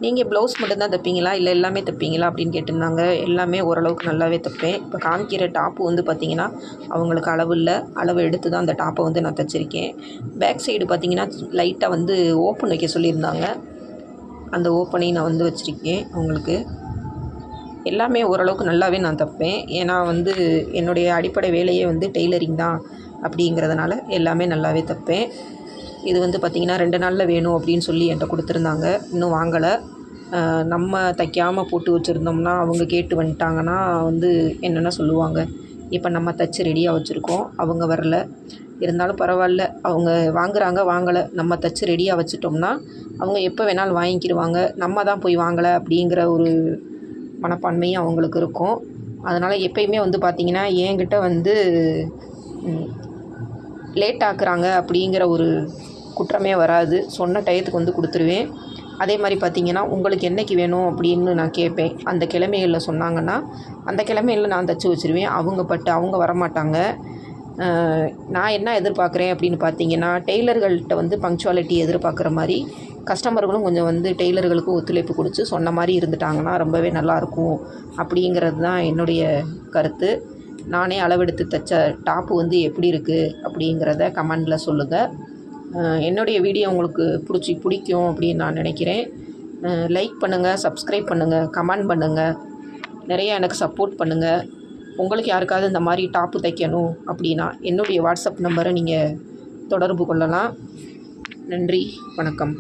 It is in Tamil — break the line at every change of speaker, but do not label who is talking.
நீங்கள் ப்ளவுஸ் மட்டும்தான் தைப்பீங்களா இல்லை எல்லாமே தைப்பீங்களா அப்படின்னு கேட்டிருந்தாங்க. எல்லாமே ஓரளவுக்கு நல்லாவே தைப்பேன். இப்போ காமிக்கிற டாப்பு வந்து பார்த்திங்கன்னா அவங்களுக்கு அளவு இல்லை, அளவு எடுத்து தான் அந்த டாப்பை வந்து நான் தைச்சிருக்கேன். பேக் சைடு பார்த்திங்கன்னா லைட்டாக வந்து ஓப்பன் வைக்க சொல்லியிருந்தாங்க. அந்த ஓப்பனையும் நான் வந்து வச்சுருக்கேன் அவங்களுக்கு. எல்லாமே ஓரளவுக்கு நல்லாவே நான் தைப்பேன். ஏன்னா வந்து என்னுடைய அடிப்படை வேலையே வந்து டெய்லரிங் தான் அப்படிங்கிறதுனால எல்லாமே நல்லாவே தைப்பேன். இது வந்து பார்த்திங்கன்னா 2 நாளில் வேணும் அப்படின்னு சொல்லி என்கிட்ட கொடுத்துருந்தாங்க. இன்னும் வாங்கலை. நம்ம தைக்காமல் போட்டு வச்சுருந்தோம்னா அவங்க கேட்டு வந்துட்டாங்கன்னா வந்து என்னென்ன சொல்லுவாங்க. இப்போ நம்ம தைச்சி ரெடியாக வச்சுருக்கோம், அவங்க வரல. இருந்தாலும் பரவாயில்ல, அவங்க வாங்குகிறாங்க வாங்கலை, நம்ம தைச்சி ரெடியாக வச்சுட்டோம்னா அவங்க எப்போ வேணாலும் வாங்கிக்கிடுவாங்க. நம்ம தான் போய் வாங்கலை அப்படிங்கிற ஒரு மனப்பான்மையும் அவங்களுக்கு இருக்கும். அதனால் எப்பயுமே வந்து பார்த்திங்கன்னா என்கிட்ட வந்து லேட் ஆக்குறாங்க அப்படிங்கிற ஒரு குற்றமே வராது. சொன்ன டயத்துக்கு வந்து கொடுத்துருவேன். அதே மாதிரி பார்த்திங்கன்னா உங்களுக்கு என்றைக்கு வேணும் அப்படின்னு நான் கேட்பேன். அந்த கிழமைகளில் சொன்னாங்கன்னா அந்த கிழமைகளில் நான் தைச்சி வச்சுருவேன். அவங்க வரமாட்டாங்க. நான் என்ன எதிர்பார்க்குறேன் அப்படின்னு பார்த்திங்கன்னா, டெய்லர்கள்கிட்ட வந்து பங்க்சுவாலிட்டி எதிர்பார்க்குற மாதிரி கஸ்டமர்களும் கொஞ்சம் வந்து டெய்லர்களுக்கும் ஒத்துழைப்பு கொடுத்து சொன்ன மாதிரி இருந்துட்டாங்கன்னா ரொம்பவே நல்லாயிருக்கும் அப்படிங்கிறது தான் என்னுடைய கருத்து. நானே அளவெடுத்து தைச்ச டாப்பு வந்து எப்படி இருக்குது அப்படிங்கிறத கமெண்டில் சொல்லுங்கள். என்னுடைய வீடியோ உங்களுக்கு பிடிக்கும் அப்படின்னு நான் நினைக்கிறேன். லைக் பண்ணுங்கள், சப்ஸ்கிரைப் பண்ணுங்கள், கமெண்ட் பண்ணுங்கள், நிறையா எனக்கு சப்போர்ட் பண்ணுங்கள். உங்களுக்கு யாருக்காவது இந்த மாதிரி டாப்பு தைக்கணும் அப்படின்னா என்னுடைய வாட்ஸ்அப் நம்பரை நீங்கள் தொடர்பு கொள்ளலாம். நன்றி, வணக்கம்.